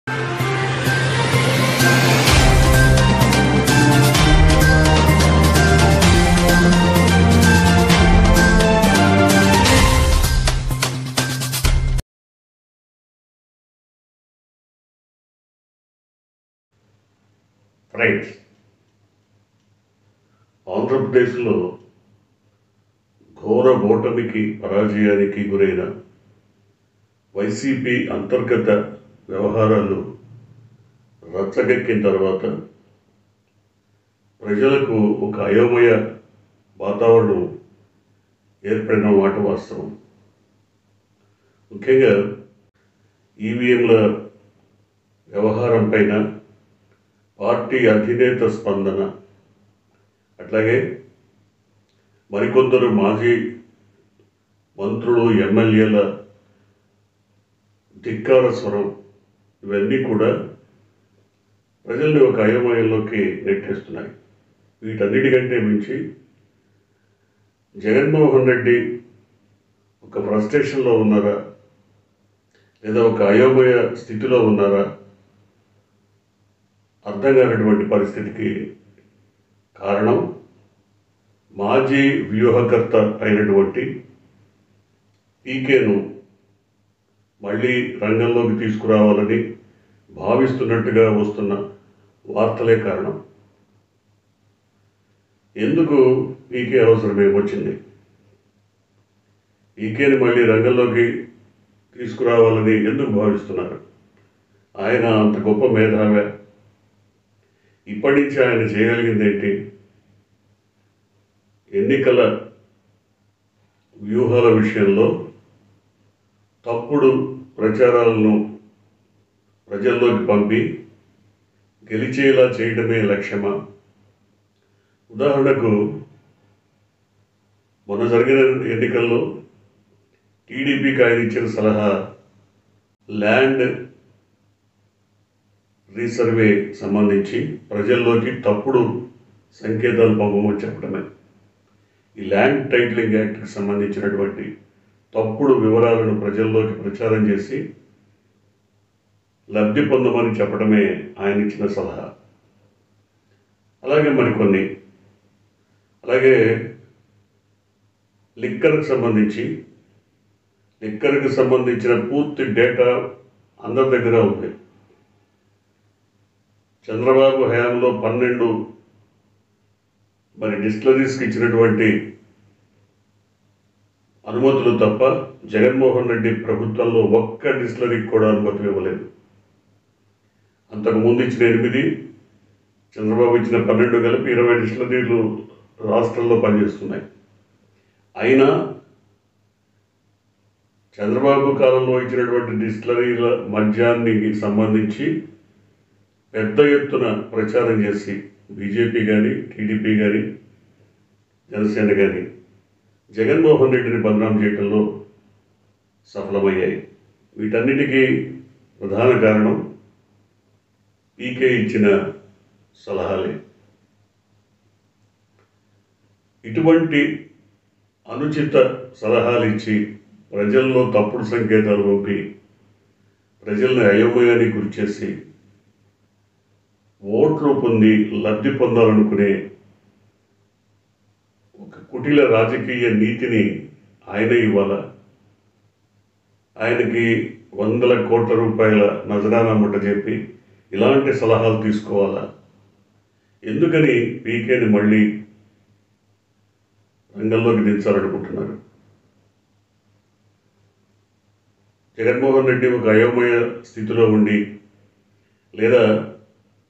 Right. ఆంధ్రప్రదేశ్లో ఘోర ఓటమికి పరాజయానికి గురైన వైసీపీ అంతర్గత వ్యవహారాలు రచ్చగెక్కిన తర్వాత ప్రజలకు ఒక అయోమయ వాతావరణం ఏర్పడిన మాట వాస్తవం. ముఖ్యంగా ఈవీఎంల వ్యవహారం పైన పార్టీ అధినేత స్పందన, అట్లాగే మరికొందరు మాజీ మంత్రులు ఎమ్మెల్యేల ధిక్కార స్వరం, ఇవన్నీ కూడా ప్రజల్ని ఒక అయోమయంలోకి నెట్టేస్తున్నాయి. వీటన్నిటికంటే మించి జగన్మోహన్ రెడ్డి ఒక ఫ్రస్ట్రేషన్లో ఉన్నారా లేదా ఒక అయోమయ స్థితిలో ఉన్నారా అర్థం కానటువంటి పరిస్థితికి కారణం మాజీ వ్యూహకర్త అయినటువంటి పీకేను మళ్ళీ రంగంలోకి తీసుకురావాలని భావిస్తున్నట్టుగా వస్తున్న వార్తలే కారణం. ఎందుకు పీకే అవసరం ఏమొచ్చింది? పీకేని మళ్ళీ రంగంలోకి తీసుకురావాలని ఎందుకు భావిస్తున్నారు? ఆయన అంత గొప్ప మేధావే. ఇప్పటి నుంచి ఆయన చేయగలిగింది ఏంటి? ఎన్నికల వ్యూహాల విషయంలో తప్పుడు ప్రచారాలను ప్రజల్లోకి పంపి గెలిచేలా చేయడమే లక్ష్యమా? ఉదాహరణకు మొన్న జరిగిన ఎన్నికల్లో టీడీపీకి ఆయన ఇచ్చిన సలహా ల్యాండ్ రీసర్వే సంబంధించి ప్రజల్లోకి తప్పుడు సంకేతాలు పంపమని చెప్పడమే. ఈ ల్యాండ్ టైటిలింగ్ యాక్ట్కి సంబంధించినటువంటి తప్పుడు వివరాలను ప్రజల్లోకి ప్రచారం చేసి లబ్ధి పొందమని చెప్పడమే ఆయన ఇచ్చిన సలహా. అలాగే మరికొన్ని, అలాగే లిక్కర్కి సంబంధించిన పూర్తి డేటా అందరి దగ్గర ఉంది. చంద్రబాబు హయాంలో 12 డిస్టిలరీస్కి ఇచ్చినటువంటి అనుమతులు తప్ప జగన్మోహన్ రెడ్డి ప్రభుత్వంలో ఒక్క డిస్టిలరీకి కూడా అనుమతి ఇవ్వలేదు. అంతకుముందు ఇచ్చిన 8, చంద్రబాబు ఇచ్చిన 12 కలిపి 20 డిస్టిలరీలు రాష్ట్రంలో పనిచేస్తున్నాయి. అయినా చంద్రబాబు కాలంలో ఇచ్చినటువంటి డిస్టిలరీల మద్యానికి సంబంధించి పెద్ద ఎత్తున ప్రచారం చేసి బీజేపీ కానీ టీడీపీ కానీ జనసేన కానీ జగన్మోహన్ రెడ్డిని బదనాం చేయడంలో సఫలమయ్యాయి. వీటన్నిటికీ ప్రధాన కారణం పీకే ఇచ్చిన సలహాలే. ఇటువంటి అనుచిత సలహాలు ఇచ్చి ప్రజల్లో తప్పుడు సంకేతాలు పంపి ప్రజల్ని అయోమయానికి గురిచేసి ఓట్లు పొంది లబ్ధి పొందాలనుకునే ఒక కుటిల రాజకీయ నీతిని ఆయన ఇవ్వాలా? ఆయనకి 100 కోట్ల రూపాయల నజరానా ముట్ట చెప్పి ఇలాంటి సలహాలు తీసుకోవాలా? ఎందుకని పీకేని మళ్ళీ రంగంలోకి దించాలనుకుంటున్నారు? జగన్మోహన్ రెడ్డి ఒక అయోమయ స్థితిలో ఉండి లేదా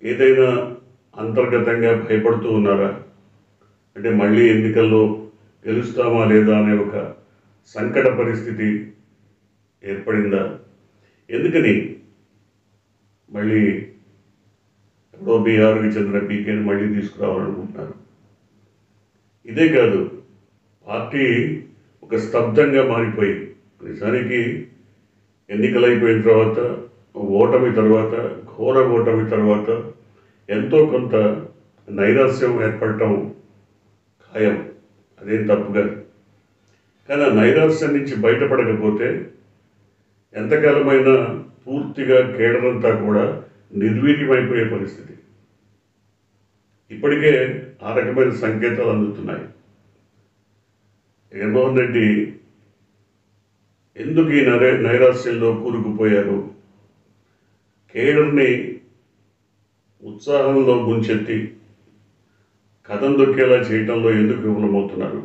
ఏదైనా అంతర్గతంగా భయపడుతూ ఉన్నారా? అంటే మళ్ళీ ఎన్నికల్లో గెలుస్తామా లేదా అనే ఒక సంకట పరిస్థితి ఏర్పడిందా? ఎందుకని మళ్ళీ ఎప్పుడో బీహార్కి చెందిన పీకేని మళ్ళీ తీసుకురావాలనుకుంటున్నారు? ఇదే కాదు, పార్టీ ఒక స్తబ్దంగా మారిపోయి నిజానికి ఎన్నికలు అయిపోయిన తర్వాత ఓటమి తర్వాత, ఘోర ఓటమి తర్వాత ఎంతో కొంత నైరాశ్యం ఏర్పడటం ఖాయం. అదేం తప్పు కాదు. కానీ ఆ నైరాశ్యం నుంచి బయటపడకపోతే ఎంతకాలమైనా పూర్తిగా కేడరంతా కూడా నిర్వీర్యమైపోయే పరిస్థితి. ఇప్పటికే ఆ రకమైన సంకేతాలు అందుతున్నాయి. జగన్మోహన్ రెడ్డి ఎందుకు ఈ నైరాశ్యంలో కూరుకుపోయారు? కేడర్ని ఉత్సాహంలో ముంచెత్తి కథం దొక్కేలా చేయటంలో ఎందుకు విఫలమవుతున్నారు?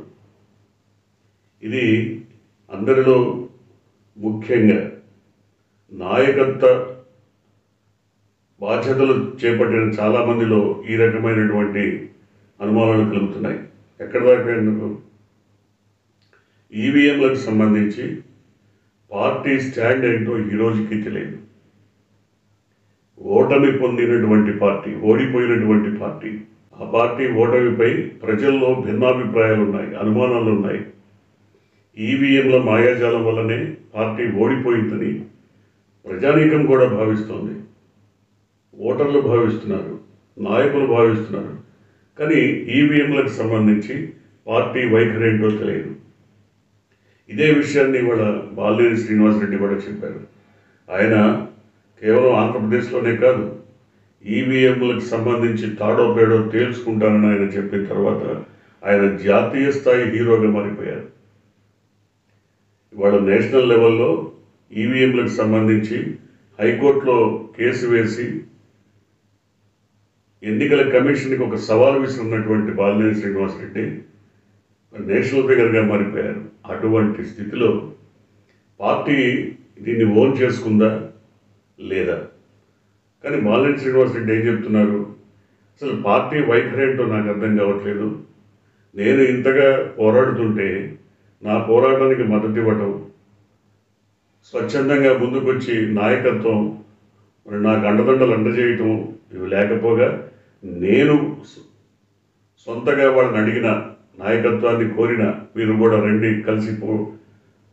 ఇది అందరిలో, ముఖ్యంగా నాయకత్వ బాధ్యతలు చేపట్టిన చాలామందిలో ఈ రకమైనటువంటి అనుమానాలు కలుగుతున్నాయి. ఎక్కడి దాకా ఎందుకు? ఈవీఎంలకు సంబంధించి పార్టీ స్టాండ్ ఏంటో ఈ రోజుకి తెలియదు. ఓటమి పొందినటువంటి పార్టీ, ఓడిపోయినటువంటి పార్టీ, ఆ పార్టీ ఓటమిపై ప్రజల్లో భిన్నాభిప్రాయాలు ఉన్నాయి, అనుమానాలు ఉన్నాయి. ఈవీఎంల మాయాజాలం వల్లనే పార్టీ ఓడిపోయిందని ప్రజానీకం కూడా భావిస్తోంది, ఓటర్లు భావిస్తున్నారు, నాయకులు భావిస్తున్నారు. కానీ ఈవీఎంలకు సంబంధించి పార్టీ వైఖరి ఏంటో తెలియదు. ఇదే విషయాన్ని ఇవాళ బాలినేని శ్రీనివాసరెడ్డి కూడా చెప్పారు. ఆయన కేవలం ఆంధ్రప్రదేశ్లోనే కాదు, ఈవీఎంలకు సంబంధించి తాడో పేడో తేల్చుకుంటానని ఆయన చెప్పిన తర్వాత ఆయన జాతీయ స్థాయి హీరోగా మారిపోయారు. ఇవాళ నేషనల్ లెవెల్లో ఈవీఎంలకు సంబంధించి హైకోర్టులో కేసు వేసి ఎన్నికల కమిషన్కి ఒక సవాల్ విసిరినటువంటి బాలినేని శ్రీనివాసరెడ్డి నేషనల్ ఫిగర్గా మారిపోయారు. అటువంటి స్థితిలో పార్టీ దీన్ని ఓన్ చేసుకుందా లేదా? కానీ బాలినేని శ్రీనివాసరెడ్డి ఏం చెప్తున్నారు? అసలు పార్టీ వైఖరి ఏంటో నాకు అర్థం కావట్లేదు. నేను ఇంతగా పోరాడుతుంటే నా పోరాటానికి మద్దతు ఇవ్వటం, స్వచ్ఛందంగా ముందుకొచ్చి నాయకత్వం, మరి నాకు అండదండలు అందజేయటం ఇవి లేకపోగా నేను సొంతగా వాళ్ళని అడిగిన, నాయకత్వాన్ని కోరిన, మీరు కూడా రండి కలిసి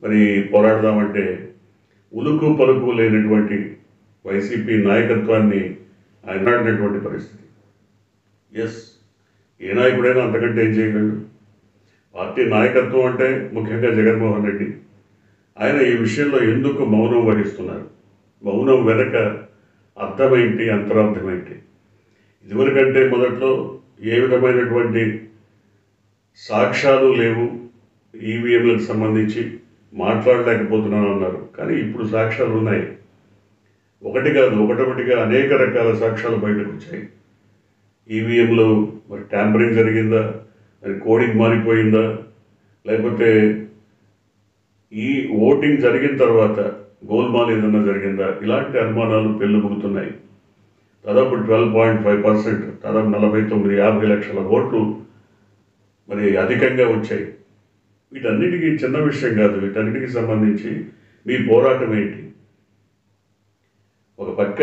మరి పోరాడదామంటే ఉలుకు పలుకు లేనటువంటి వైసీపీ నాయకత్వాన్ని ఆయన ఆడినటువంటి పరిస్థితి. ఎస్, ఏ నాయకుడైనా అంతకంటే ఏం చేయగలడు? పార్టీ నాయకత్వం అంటే ముఖ్యంగా జగన్మోహన్ రెడ్డి, ఆయన ఈ విషయంలో ఎందుకు మౌనం వహిస్తున్నారు? మౌనం వెనక అర్థమేంటి, అంతరార్థమేంటి? ఇదివరకంటే మొదట్లో ఏ విధమైనటువంటి సాక్ష్యాలు లేవు, ఈవీఎంలకు సంబంధించి మాట్లాడలేకపోతున్నాను అన్నారు. కానీ ఇప్పుడు సాక్ష్యాలు ఉన్నాయి. ఒకటి కాదు, ఒకటొకటిగా అనేక రకాల సాక్ష్యాలు బయటకు వచ్చాయి. ఈవీఎంలో మరి ట్యాంపరింగ్ జరిగిందా, మరి కోడింగ్ మారిపోయిందా, లేకపోతే ఈ ఓటింగ్ జరిగిన తర్వాత గోల్మాల్ ఏదన్నా జరిగిందా, ఇలాంటి అనుమానాలు పెళ్ళుబుకుతున్నాయి. దాదాపు 12.5%, దాదాపు 49-50 లక్షల ఓట్లు మరి అధికంగా వచ్చాయి. వీటన్నిటికీ చిన్న విషయం కాదు. వీటన్నిటికీ సంబంధించి మీ పోరాటం ఏంటి? ఒక పక్క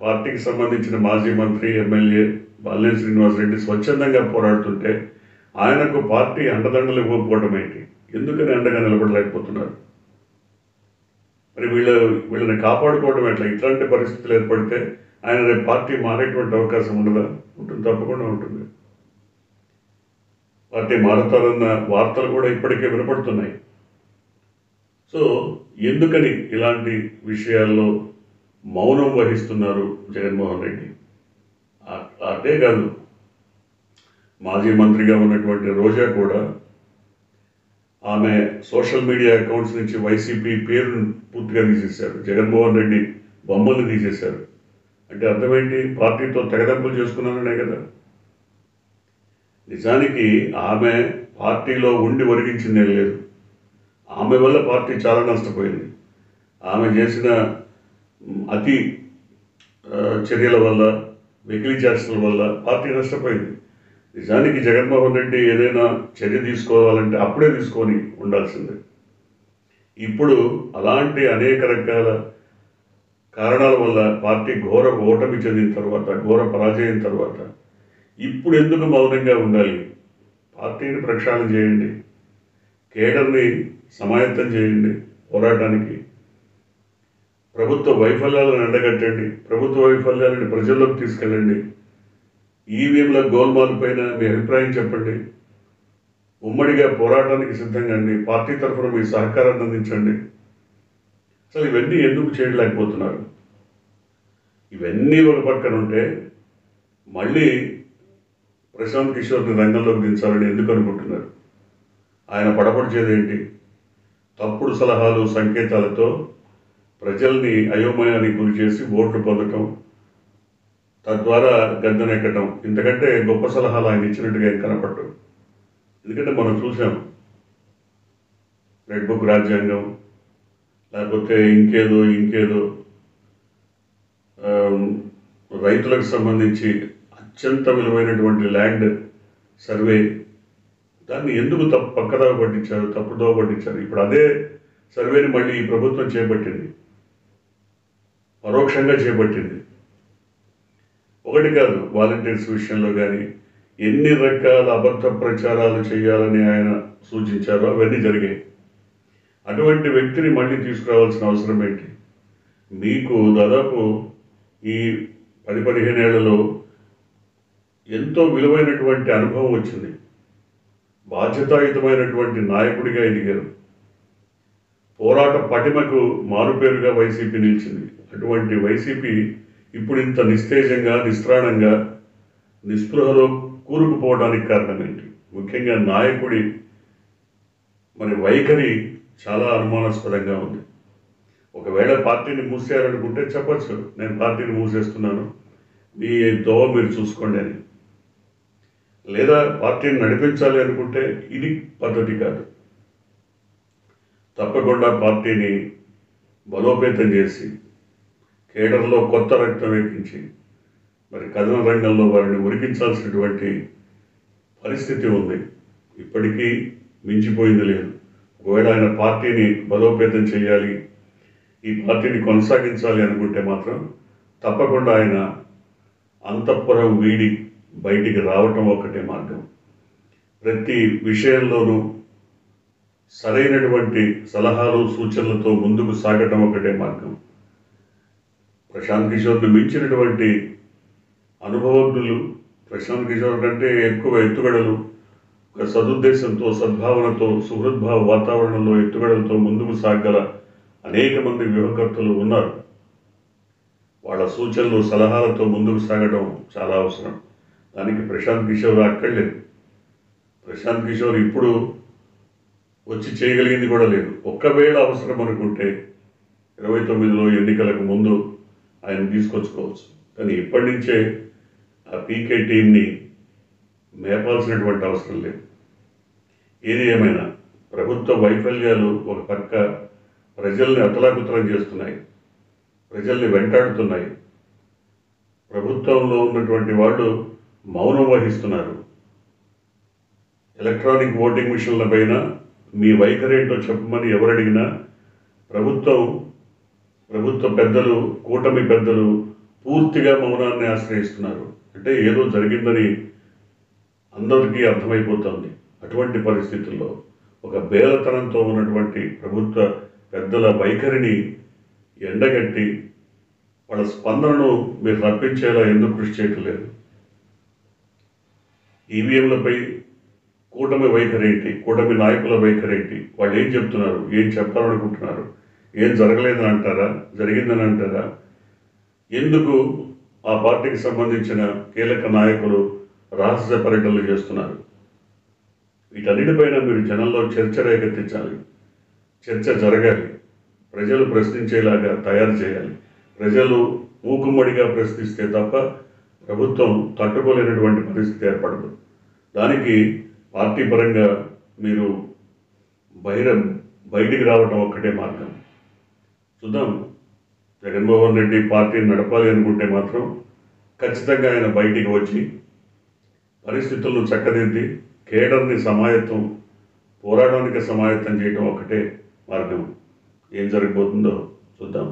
పార్టీకి సంబంధించిన మాజీ మంత్రి, ఎమ్మెల్యే బాలినేని శ్రీనివాసరెడ్డి స్వచ్ఛందంగా పోరాడుతుంటే ఆయనకు పార్టీ అండదండలు ఇవ్వకపోవడం ఏంటి? ఎందుకని అండగా నిలబడలేకపోతున్నారు? మరి వీళ్ళని కాపాడుకోవడం ఎట్లా? ఇట్లాంటి పరిస్థితులు ఏర్పడితే ఆయన రేపు పార్టీ మారేటువంటి అవకాశం ఉండదా? ఉంటుంది, తప్పకుండా ఉంటుంది. పార్టీ మారుతారన్న వార్తలు కూడా ఇప్పటికే వినపడుతున్నాయి. సో ఎందుకని ఇలాంటి విషయాల్లో మౌనం వహిస్తున్నారు జగన్మోహన్ రెడ్డి? అదే కాదు, మాజీ మంత్రిగా ఉన్నటువంటి రోజా కూడా ఆమె సోషల్ మీడియా అకౌంట్స్ నుంచి వైసీపీ పేరును పూర్తిగా తీసేశారు, జగన్మోహన్ రెడ్డి బొమ్మల్ని తీసేశారు. అంటే అర్థమేంటి? పార్టీతో తెగదెంపులు చేసుకున్నాననే కదా. నిజానికి ఆమె పార్టీలో ఉండి ఒరిగించిందే లేదు. ఆమె వల్ల పార్టీ చాలా నష్టపోయింది. ఆమె చేసిన అతి చర్యల వల్ల, వెకిలి చేష్టల వల్ల పార్టీ నష్టపోయింది. నిజానికి జగన్మోహన్ రెడ్డి ఏదైనా చర్య తీసుకోవాలంటే అప్పుడే తీసుకొని ఉండాల్సిందే. ఇప్పుడు అలాంటి అనేక రకాల కారణాల వల్ల పార్టీ ఘోర ఓటమి చెందిన తర్వాత, ఘోర పరాజయం తర్వాత ఇప్పుడు ఎందుకు మౌనంగా ఉండాలి? పార్టీని ప్రక్షాళన చేయండి, కేడర్ని సమాయత్తం చేయండి పోరాటానికి, ప్రభుత్వ వైఫల్యాలను ఎండగట్టండి, ప్రభుత్వ వైఫల్యాలను ప్రజల్లోకి తీసుకెళ్ళండి, ఈవీఎంల గోల్మాల్ పైన మీ అభిప్రాయం చెప్పండి, ఉమ్మడిగా పోరాటానికి సిద్ధంగా అండి, పార్టీ తరఫున మీ సహకారాన్ని అందించండి. అసలు ఇవన్నీ ఎందుకు చేయలేకపోతున్నారు? ఇవన్నీ ఒక పక్కన ఉంటే మళ్ళీ ప్రశాంత్ కిషోర్ని రంగంలోకి దించాలని ఎందుకు అనుకుంటున్నారు? ఆయన పడపడిచేదేంటి? తప్పుడు సలహాలు సంకేతాలతో ప్రజల్ని అయోమయానికి గురి చేసి ఓట్లు పొందటం, తద్వారా గద్దెనెక్కటం. ఇంతకంటే గొప్ప సలహాలు ఆయన ఇచ్చినట్టుగా ఏం కనపడ్డు. ఎందుకంటే మనం చూసాం రెడ్ బుక్ రాజ్యాంగం, లేకపోతే ఇంకేదో రైతులకు సంబంధించి అత్యంత విలువైనటువంటి ల్యాండ్ సర్వే, దాన్ని ఎందుకు పక్కదోవ పట్టించారు, తప్పుదోవ పట్టించారు. ఇప్పుడు అదే సర్వేని మళ్ళీ ఈ ప్రభుత్వం చేపట్టింది, పరోక్షంగా చేపట్టింది. ఒకటి కాదు, వాలంటీర్స్ విషయంలో కానీ ఎన్ని రకాల అబద్ధ ప్రచారాలు చేయాలని ఆయన సూచించారో అవన్నీ జరిగాయి. అటువంటి వ్యక్తిని మళ్ళీ తీసుకురావాల్సిన అవసరం ఏంటి? మీకు దాదాపు ఈ 10-15 ఏళ్లలో ఎంతో విలువైనటువంటి అనుభవం వచ్చింది, బాధ్యతాయుతమైనటువంటి నాయకుడిగా ఎదిగారు, పోరాట పటిమకు మారుపేరుగా వైసీపీ నిలిచింది. అటువంటి వైసీపీ ఇప్పుడు ఇంత నిస్తేజంగా, నిస్త్రాణంగా, నిస్పృహలో కూరుకుపోవడానికి కారణం ఏంటి? ముఖ్యంగా నాయకుడి వైఖరి చాలా అనుమానాస్పదంగా ఉంది. ఒకవేళ పార్టీని మూసేయాలనుకుంటే చెప్పచ్చు, నేను పార్టీని మూసేస్తున్నాను, మీ దోవ మీరు చూసుకోండి అని. లేదా పార్టీని నడిపించాలి అనుకుంటే ఇది పద్ధతి కాదు. తప్పకుండా పార్టీని బలోపేతం చేసి కేడర్లో కొత్త రక్తం ఎక్కించి కథన రంగంలో వారిని ఉరికించాల్సినటువంటి పరిస్థితి ఉంది. ఇప్పటికీ మించిపోయింది లేదు. ఒకవేళ ఆయన పార్టీని బలోపేతం చేయాలి, ఈ పార్టీని కొనసాగించాలి అనుకుంటే మాత్రం తప్పకుండా ఆయన అంతఃపురం వీడి బయటికి రావటం ఒక్కటే మార్గం. ప్రతి విషయంలోనూ సరైనటువంటి సలహాలు సూచనలతో ముందుకు సాగటం ఒకటే మార్గం. ప్రశాంత్ కిషోర్ని మించినటువంటి అనుభవజ్ఞులు, ప్రశాంత్ కిషోర్ కంటే ఎక్కువ ఎత్తుగడలు, ఒక సదుద్దేశంతో, సద్భావనతో, సుహృద్భావ వాతావరణంలో ఎత్తుగడలతో ముందుకు సాగల అనేక మంది వ్యూహకర్తలు ఉన్నారు. వాళ్ళ సూచనలు సలహాలతో ముందుకు సాగడం చాలా అవసరం. దానికి ప్రశాంత్ కిషోర్ అక్కర్లేదు. ప్రశాంత్ కిషోర్ ఇప్పుడు వచ్చి చేయగలిగింది కూడా లేదు. ఒక్కవేళ అవసరం అనుకుంటే 29లో ఎన్నికలకు ముందు ఆయన తీసుకొచ్చుకోవచ్చు. కానీ ఇప్పటి నుంచే ఆ పీకే టీంని మేపాల్సినటువంటి అవసరం లేదు. ఏది ఏమైనా ప్రభుత్వ వైఫల్యాలు ఒక పక్క ప్రజల్ని అతలాకుతలం చేస్తున్నాయి, ప్రజల్ని వెంటాడుతున్నాయి. ప్రభుత్వంలో ఉన్నటువంటి వాళ్ళు మౌనం వహిస్తున్నారు. ఎలక్ట్రానిక్ ఓటింగ్ మిషన్ల పైన మీ వైఖరి ఏంటో చెప్పమని ఎవరడిగినా ప్రభుత్వ పెద్దలు, కూటమి పెద్దలు పూర్తిగా మౌనాన్ని ఆశ్రయిస్తున్నారు. అంటే ఏదో జరిగిందని అందరికీ అర్థమైపోతుంది. అటువంటి పరిస్థితుల్లో ఒక బేలతనంతో ఉన్నటువంటి ప్రభుత్వ పెద్దల వైఖరిని ఎండగట్టి వాళ్ళ స్పందనను మీరు రప్పించేలా ఎందుకు కృషి చేయటం లేదు? ఈవీఎంలపై కూటమి వైఖరి ఏంటి, కూటమి నాయకుల వైఖరి ఏంటి, వాళ్ళు ఏం చెప్తున్నారు, ఏం చెప్పాలనుకుంటున్నారు? ఏం జరగలేదని అంటారా, జరిగిందని అంటారా? ఎందుకు ఆ పార్టీకి సంబంధించిన కీలక నాయకులు రహస్య పర్యటనలు చేస్తున్నారు? వీటన్నిటిపైన మీరు జనంలో చర్చ రేకెత్తించాలి, చర్చ జరగాలి, ప్రజలు ప్రశ్నించేలాగా తయారు చేయాలి. ప్రజలు మూకుమ్మడిగా ప్రశ్నిస్తే తప్ప ప్రభుత్వం తట్టుకోలేనటువంటి పరిస్థితి ఏర్పడదు. దానికి పార్టీ పరంగా మీరు బయటికి రావటం ఒక్కటే మార్గం. చూద్దాం, జగన్మోహన్ రెడ్డి పార్టీని నడపాలి అనుకుంటే మాత్రం ఖచ్చితంగా ఆయన బయటికి వచ్చి పరిస్థితులను చక్కదిద్ది కేడర్ని పోరాటానికి సమాయత్తం చేయడం ఒకటే మార్గం. ఏం జరగబోతుందో చూద్దాం.